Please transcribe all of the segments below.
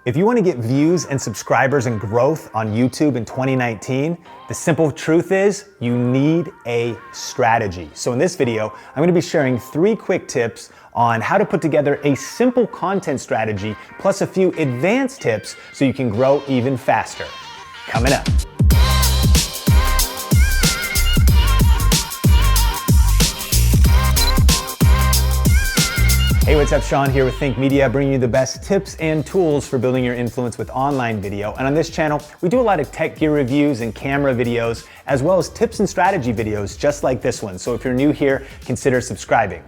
If you want to get views and subscribers and growth on YouTube in 2019, the simple truth is you need a strategy. So in this video, I'm going to be sharing 3 quick tips on how to put together a simple content strategy, plus a few advanced tips so you can grow even faster. Coming up. Hey, what's up? Sean here with Think Media, bringing you the best tips and tools for building your influence with online video. And on this channel, we do a lot of tech gear reviews and camera videos, as well as tips and strategy videos just like this one. So if you're new here, consider subscribing.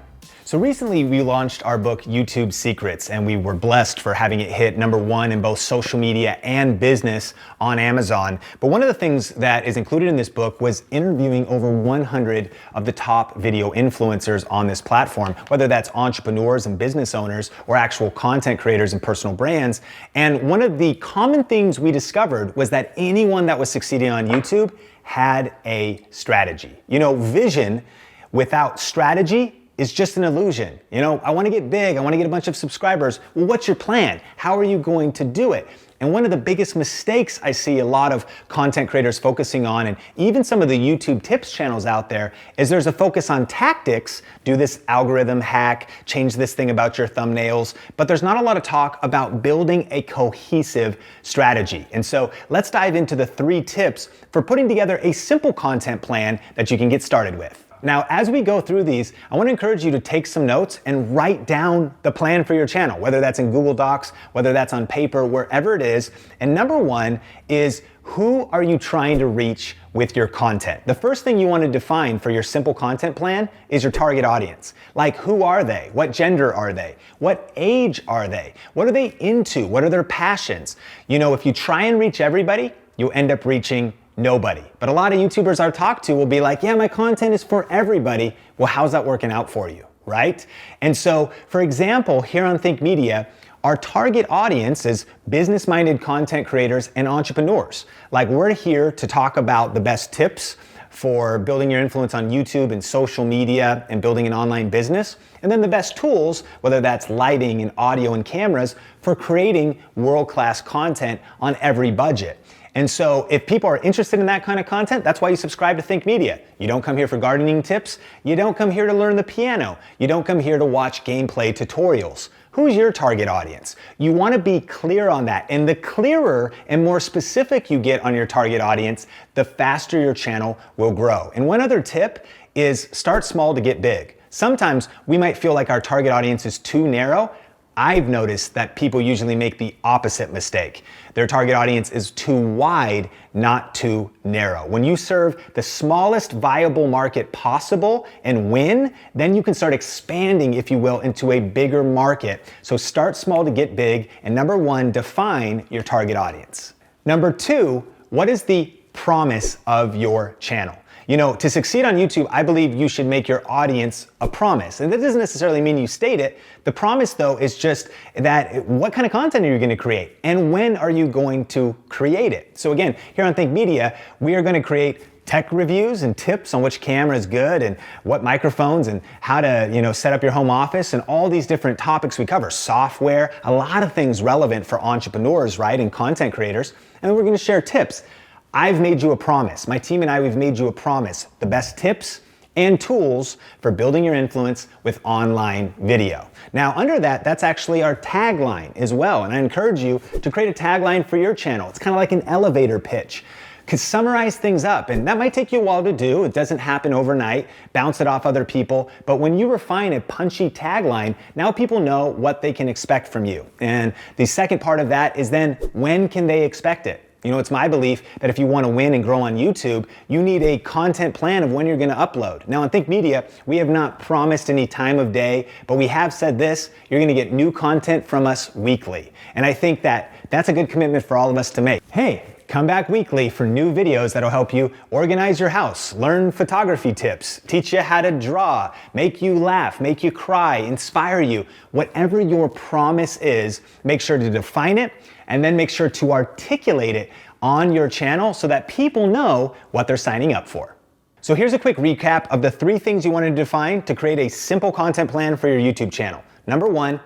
So recently we launched our book, YouTube Secrets, and we were blessed for having it hit #1 in both social media and business on Amazon. But one of the things that is included in this book was interviewing over 100 of the top video influencers on this platform, whether that's entrepreneurs and business owners or actual content creators and personal brands. And one of the common things we discovered was that anyone that was succeeding on YouTube had a strategy. You know, vision without strategy is just an illusion. You know, I want to get big, I want to get a bunch of subscribers. Well, what's your plan? How are you going to do it? And one of the biggest mistakes I see a lot of content creators focusing on, and even some of the YouTube tips channels out there, is there's a focus on tactics, do this algorithm hack, change this thing about your thumbnails, but there's not a lot of talk about building a cohesive strategy. And so let's dive into the 3 tips for putting together a simple content plan that you can get started with. Now, as we go through these, I want to encourage you to take some notes and write down the plan for your channel, whether that's in Google Docs, whether that's on paper, wherever it is. And number 1 is, who are you trying to reach with your content? The first thing you want to define for your simple content plan is your target audience. Like, who are they? What gender are they? What age are they? What are they into? What are their passions? You know, if you try and reach everybody, you'll end up reaching nobody. But a lot of YouTubers I talk to will be like, yeah, my content is for everybody. Well, how's that working out for you, right? And so, for example, here on Think Media, our target audience is business-minded content creators and entrepreneurs. Like, we're here to talk about the best tips for building your influence on YouTube and social media and building an online business. And then the best tools, whether that's lighting and audio and cameras, for creating world-class content on every budget. And so if people are interested in that kind of content, that's why you subscribe to Think Media. You don't come here for gardening tips. You don't come here to learn the piano. You don't come here to watch gameplay tutorials. Who's your target audience? You want to be clear on that. And the clearer and more specific you get on your target audience, the faster your channel will grow. And one other tip is start small to get big. Sometimes we might feel like our target audience is too narrow. I've noticed that people usually make the opposite mistake. Their target audience is too wide, not too narrow. When you serve the smallest viable market possible and win, then you can start expanding, if you will, into a bigger market. So start small to get big. And number 1, define your target audience. Number 2, what is the promise of your channel? You know, to succeed on YouTube, I believe you should make your audience a promise. And that doesn't necessarily mean you state it. The promise, though, is just that what kind of content are you going to create? And when are you going to create it? So again, here on Think Media, we are going to create tech reviews and tips on which camera is good and what microphones and how to, you know, set up your home office and all these different topics we cover. Software, a lot of things relevant for entrepreneurs, right, and content creators. And then we're going to share tips. I've made you a promise. My team and I, we've made you a promise. The best tips and tools for building your influence with online video. Now, under that, that's actually our tagline as well. And I encourage you to create a tagline for your channel. It's kind of like an elevator pitch. Summarize things up, and that might take you a while to do. It doesn't happen overnight. Bounce it off other people. But when you refine a punchy tagline, now people know what they can expect from you. And the second part of that is then, when can they expect it? You know, it's my belief that if you want to win and grow on YouTube, you need a content plan of when you're going to upload. Now, on Think Media, we have not promised any time of day, but we have said this: you're going to get new content from us weekly. And I think that that's a good commitment for all of us to make. Hey, come back weekly for new videos that'll help you organize your house, learn photography tips, teach you how to draw, make you laugh, make you cry, inspire you. Whatever your promise is, make sure to define it and then make sure to articulate it on your channel so that people know what they're signing up for. So here's a quick recap of the 3 things you want to define to create a simple content plan for your YouTube channel. Number 1,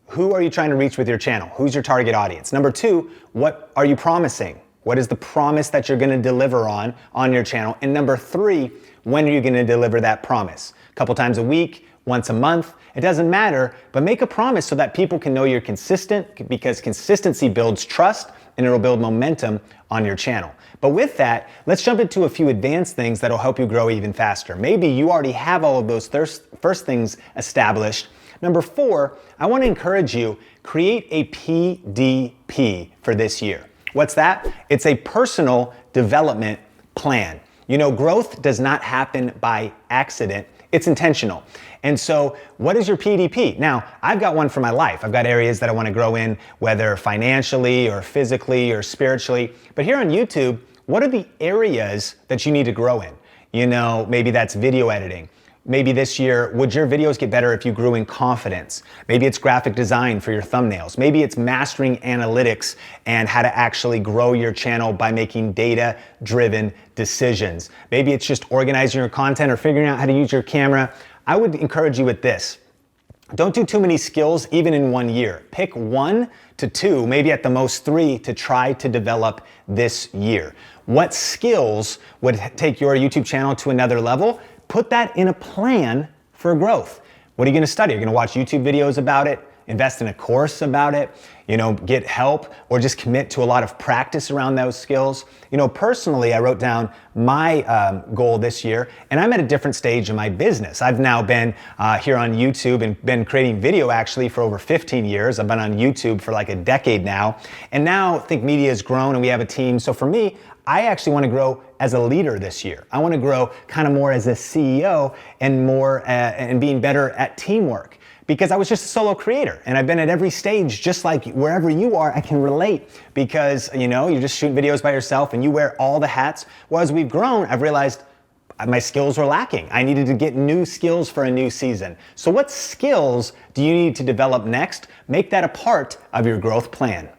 who are you trying to reach with your channel? Who's your target audience? Number two, what are you promising? What is the promise that you're gonna deliver on your channel? And number three, when are you gonna deliver that promise? A couple times a week, once a month, it doesn't matter, but make a promise so that people can know you're consistent, because consistency builds trust and it'll build momentum on your channel. But with that, let's jump into a few advanced things that'll help you grow even faster. Maybe you already have all of those first things established. Number four, I wanna encourage you, create a PDP for this year. What's that? It's a personal development plan. You know, growth does not happen by accident, it's intentional. And so what is your PDP? Now, I've got one for my life. I've got areas that I wanna grow in, whether financially or physically or spiritually. But here on YouTube, what are the areas that you need to grow in? You know, maybe that's video editing. Maybe this year, would your videos get better if you grew in confidence? Maybe it's graphic design for your thumbnails. Maybe it's mastering analytics and how to actually grow your channel by making data-driven decisions. Maybe it's just organizing your content or figuring out how to use your camera. I would encourage you with this. Don't do too many skills even in 1 year. Pick 1 to 2, maybe at the most 3, to try to develop this year. What skills would take your YouTube channel to another level? Put that in a plan for growth. What are you gonna study? You're gonna watch YouTube videos about it, invest in a course about it, you know, get help, or just commit to a lot of practice around those skills. You know, personally, I wrote down my goal this year, and I'm at a different stage in my business. I've now been here on YouTube and been creating video actually for over 15 years. I've been on YouTube for like a decade now, and now Think Media has grown and we have a team. So for me, I actually want to grow as a leader this year. I want to grow kind of more as a CEO and more and being better at teamwork, because I was just a solo creator and I've been at every stage, just like wherever you are. I can relate, because you know, you're just shooting videos by yourself and you wear all the hats. Well, as we've grown, I've realized my skills were lacking. I needed to get new skills for a new season. So what skills do you need to develop next? Make that a part of your growth plan.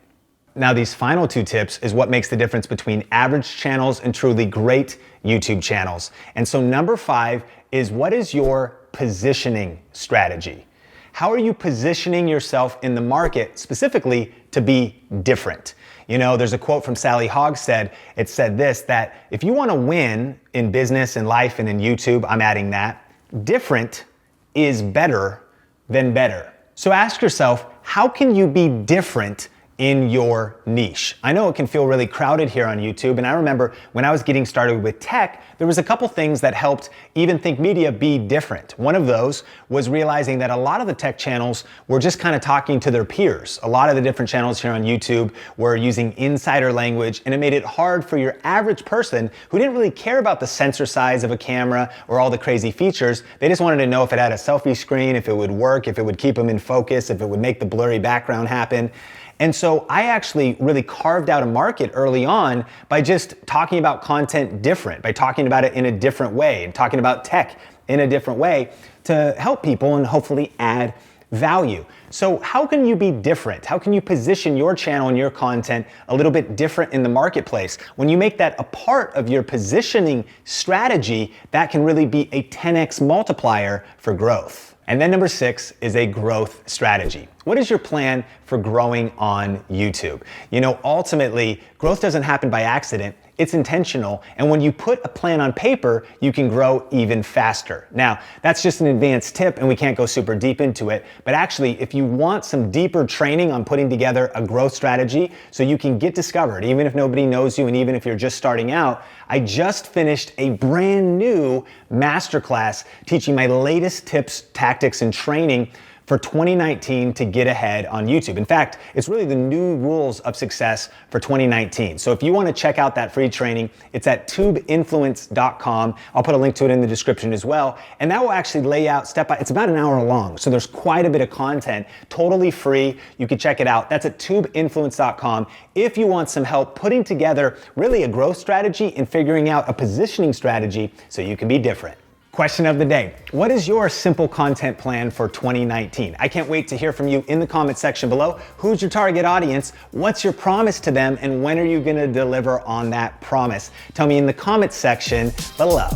Now, these final 2 tips is what makes the difference between average channels and truly great YouTube channels. And so number 5 is, what is your positioning strategy? How are you positioning yourself in the market specifically to be different? You know, there's a quote from Sally Hogstead. It said this, that if you want to win in business and life and in YouTube, I'm adding that, different is better than better. So ask yourself, how can you be different in your niche? I know it can feel really crowded here on YouTube, and I remember when I was getting started with tech, there was a couple things that helped even Think Media be different. One of those was realizing that a lot of the tech channels were just kind of talking to their peers. A lot of the different channels here on YouTube were using insider language, and it made it hard for your average person who didn't really care about the sensor size of a camera or all the crazy features. They just wanted to know if it had a selfie screen, if it would work, if it would keep them in focus, if it would make the blurry background happen. And so I actually really carved out a market early on by just talking about content different, by talking about it in a different way, and talking about tech in a different way to help people and hopefully add value. So how can you be different? How can you position your channel and your content a little bit different in the marketplace? When you make that a part of your positioning strategy, that can really be a 10x multiplier for growth. And then number 6 is a growth strategy. What is your plan for growing on YouTube? You know, ultimately, growth doesn't happen by accident. It's intentional. And when you put a plan on paper, you can grow even faster. Now, that's just an advanced tip and we can't go super deep into it. But actually, if you want some deeper training on putting together a growth strategy so you can get discovered, even if nobody knows you and even if you're just starting out, I just finished a brand new masterclass teaching my latest tips, tactics, and training for 2019 to get ahead on YouTube. In fact, it's really the new rules of success for 2019. So if you want to check out that free training, it's at tubeinfluence.com. I'll put a link to it in the description as well. And that will actually lay out step by, it's about an hour long. So there's quite a bit of content, totally free. You can check it out. That's at tubeinfluence.com. If you want some help putting together really a growth strategy and figuring out a positioning strategy so you can be different. Question of the day. What is your simple content plan for 2019? I can't wait to hear from you in the comment section below. Who's your target audience? What's your promise to them? And when are you going to deliver on that promise? Tell me in the comment section below.